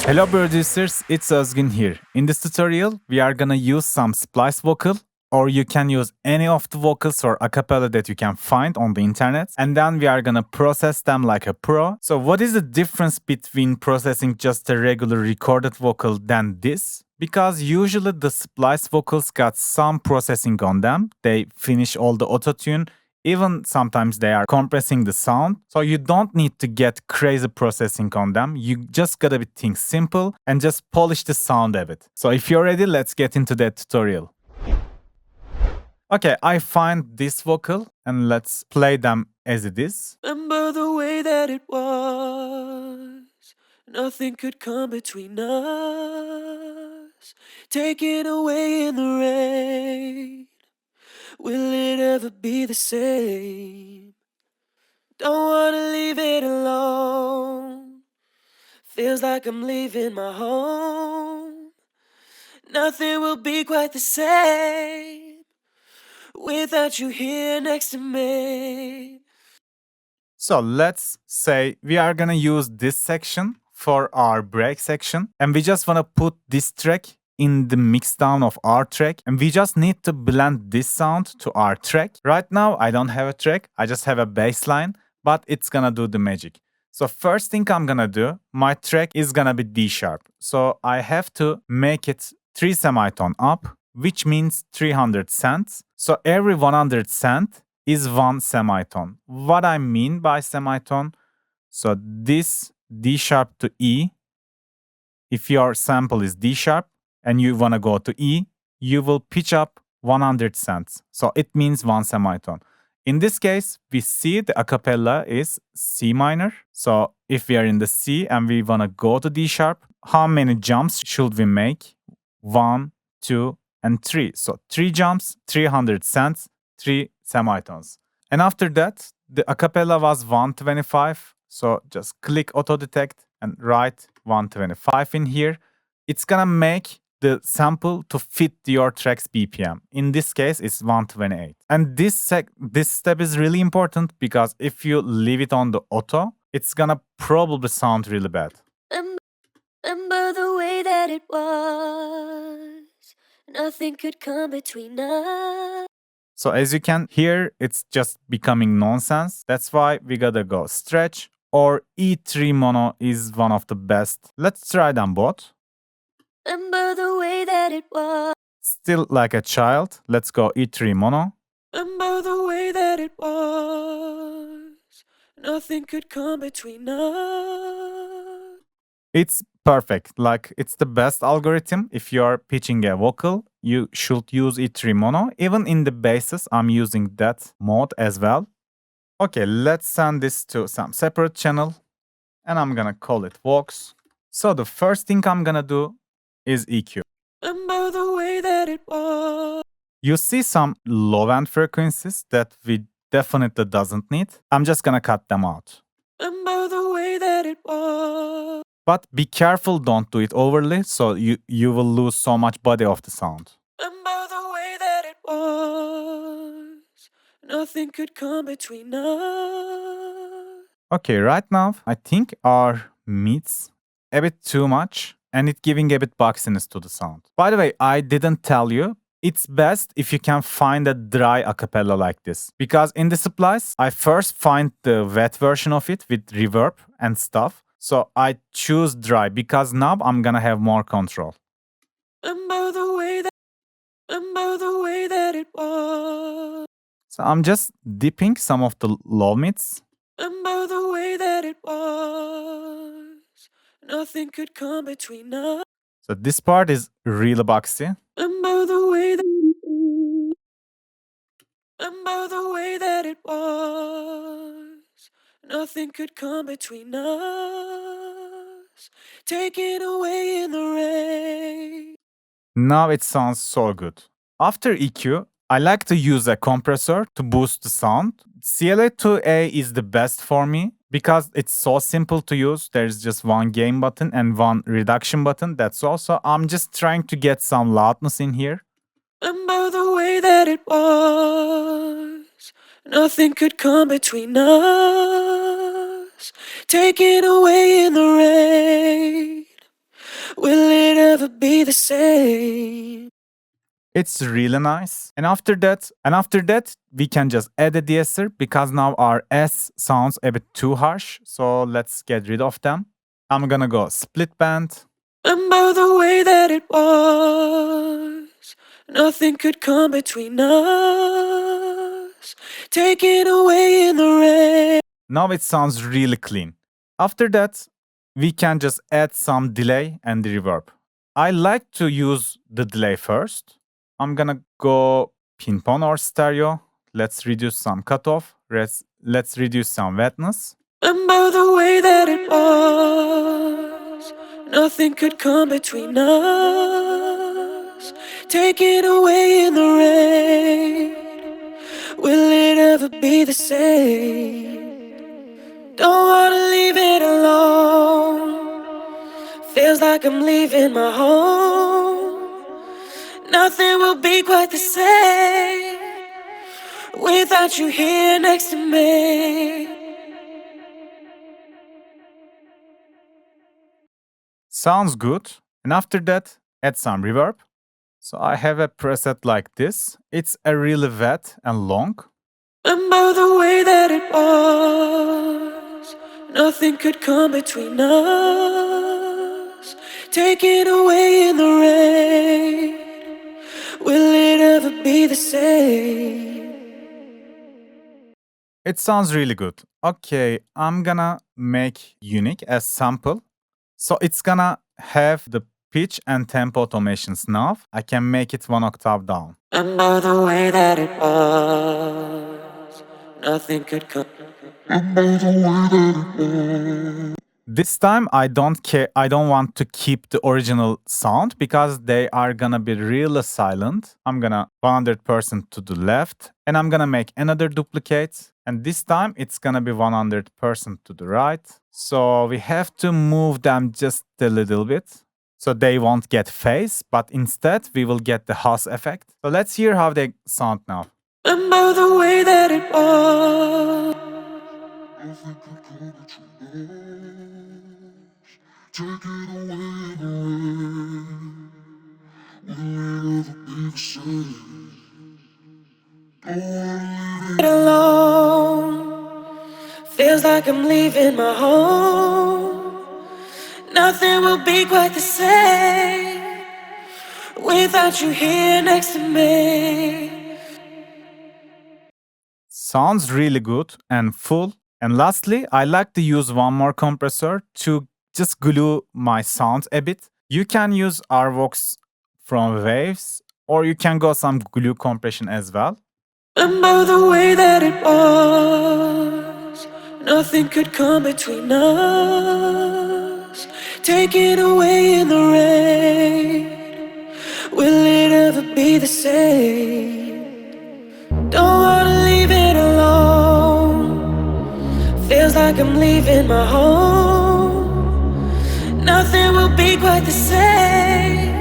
Hello producers, it's Özgün here. In this tutorial, we are gonna use some Splice vocal, or you can use any of the vocals or acapella that you can find on the internet, and then we are gonna process them like a pro. So what is the difference between processing just a regular recorded vocal than this? Because usually the Splice vocals got some processing on them. They finish all the autotune. Even sometimes they are compressing the sound. So you don't need to get crazy processing on them. You just gotta be think simple and just polish the sound a bit. So if you're ready, let's get into that tutorial. Okay, I find this vocal and let's play them as it is. Remember the way that it was. Nothing could come between us. Taken away in the rain. Will it ever be the same? Don't wanna leave it alone. Feels like I'm leaving my home. Nothing will be quite the same without you here next to me. So let's say we are gonna use this section for our break section, and we just wanna put this track in the mixdown of our track, and we just need to blend this sound to our track. Right now, I don't have a track, I just have a bass line, but it's gonna do the magic. So first thing I'm gonna do, my track is gonna be D sharp. So I have to make it 3 semitone up, which means 300 cents. So every 100 cent is 1 semitone. What I mean by semitone, so this D sharp to E, if your sample is D sharp and you want to go to E, you will pitch up 100 cents. So it means 1 semitone. In this case, we see the acapella is C minor. So if we are in the C and we want to go to D sharp, how many jumps should we make? 1, 2, and 3. So 3 jumps, 300 cents, 3 semitones. And after that, the acapella was 125. So just click auto detect and write 125 in here. It's gonna make the sample to fit your track's BPM. In this case, it's 128. And this step is really important because if you leave it on the auto, it's gonna probably sound really bad. Remember the way that it was. Nothing could come between us. So as you can hear, it's just becoming nonsense. That's why we gotta go stretch, or E3 mono is one of the best. Let's try them both. Remember the way that it was. Still like a child. Let's go E3 mono. Remember the way that it was. Nothing could come between us. It's perfect. Like, it's the best algorithm. If you're pitching a vocal, you should use E3 mono. Even in the basses, I'm using that mode as well. Okay, let's send this to some separate channel, and I'm gonna call it Vox. So the first thing I'm gonna do is EQ. Remember the way that it was. You see some low-end frequencies that we definitely doesn't need. I'm just gonna cut them out. Remember the way that it was. But be careful, don't do it overly, so you will lose so much body of the sound. Remember the way that it was. Nothing could come between us. Okay, right now, I think our mids a bit too much, and it giving a bit boxiness to the sound. By the way, I didn't tell you, it's best if you can find a dry acapella like this. Because in the Splice, I first find the wet version of it with reverb and stuff. So I choose dry because now I'm gonna have more control. Remember the way that it was. So I'm just dipping some of the low mids. Remember the way that it was. Nothing could come between us. So this part is really boxy. Remember the way that it was. Remember the way that it was. Nothing could come between us. Taken away in the rain. Now it sounds so good. After EQ, I like to use a compressor to boost the sound. CLA2A is the best for me because it's so simple to use. There's just one gain button and one reduction button. That's all. So I'm just trying to get some loudness in here. Remember the way that it was. Nothing could come between us. Taken away in the rain. Will it ever be the same? It's really nice. And after that, we can just add a deesser because now our S sounds a bit too harsh. So let's get rid of them. I'm gonna go split band. Remember the way that it was. Nothing could come between us. Taken away in the rain. Now it sounds really clean. After that, we can just add some delay and reverb. I like to use the delay first. I'm gonna go ping-pong or stereo. Let's reduce some cutoff. Let's reduce some wetness. Remember the way that it was. Nothing could come between us. Taken away in the rain. Will it ever be the same? Don't wanna leave it alone. Feels like I'm leaving my home. Nothing will be quite the same without you here next to me. Sounds good. And after that, add some reverb. So I have a preset like this. It's a really wet and long. Remember the way that it was. Nothing could come between us. Taken away in the rain. Will it ever be the same? It sounds really good. Okay, I'm gonna make unique as sample. So it's gonna have the pitch and tempo automations now. I can make it 1 octave down. Remember the way that it was. Nothing could come. This time I don't care. I don't want to keep the original sound because they are gonna be really silent. I'm gonna 100% to the left and I'm gonna make another duplicate. And this time it's gonna be 100% to the right. So we have to move them just a little bit. So they won't get phase, but instead we will get the Haas effect. So let's hear how they sound now. Remember the way that it was. Take it away, alone. Feels like I'm leaving my home. Nothing will be quite the same without you here next to me. Sounds really good and full. And lastly, I like to use one more compressor to just glue my sound a bit. You can use RVOX from Waves or you can go some glue compression as well. Remember the way that it was. Nothing could come between us. Taken away in the rain. Will it ever be the same? Don't wanna leave it alone. Feels like I'm leaving my home. Nothing will be quite the same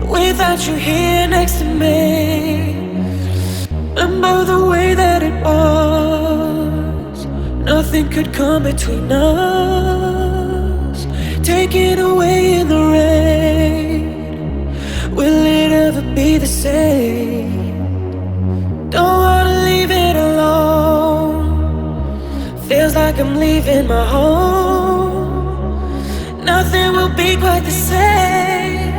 without you here next to me. Remember the way that it was. Nothing could come between us. Taken away in the rain. Will it ever be the same? Don't wanna leave it alone. Feels like I'm leaving my home. Nothing will be quite the same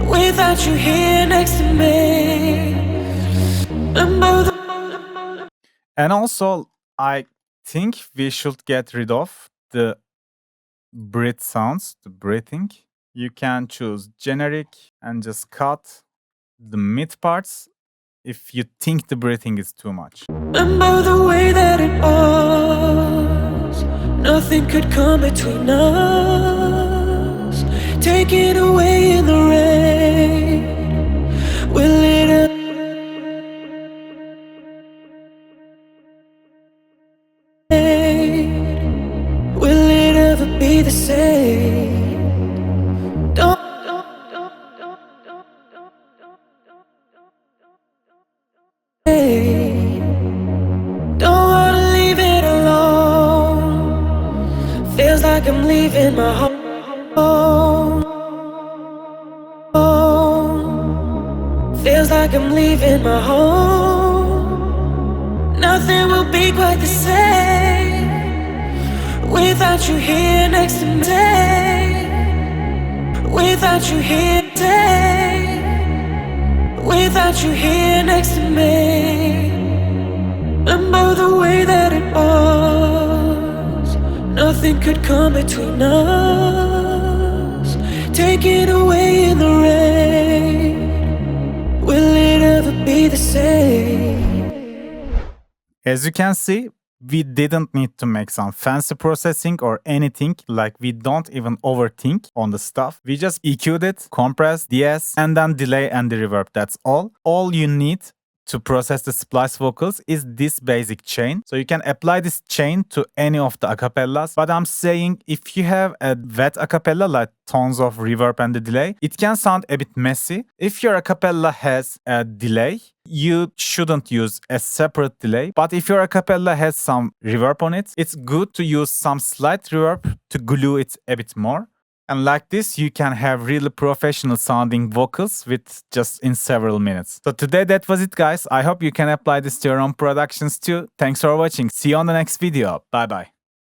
without you here next to me. And also, I think we should get rid of the breath sounds, the breathing. You can choose generic and just cut the mid parts if you think the breathing is too much. Remember the way that it was. Nothing could come between us. Taken away in the rain. Will it ever be the same? Don't wanna leave it alone. Feels like I'm leaving my home. like I'm leaving my home. Nothing will be quite the same without you here next to me. Without you here today. Without you here next to me. Remember the way that it was. Nothing could come between us. Take it away in the rain. Will it ever be the same? As you can see, we didn't need to make some fancy processing or anything, like we don't even overthink on the stuff. We just EQ'd it, compressed, DS, and then delay and the reverb, that's all. All you need to process the splice vocals is this basic chain. So you can apply this chain to any of the acapellas. But I'm saying if you have a wet acapella, like tons of reverb and the delay, it can sound a bit messy. If your acapella has a delay, you shouldn't use a separate delay. But if your acapella has some reverb on it, it's good to use some slight reverb to glue it a bit more. And like this, you can have really professional sounding vocals with just in several minutes. So today that was it, guys. I hope you can apply this to your own productions too. Thanks for watching. See you on the next video. Bye bye.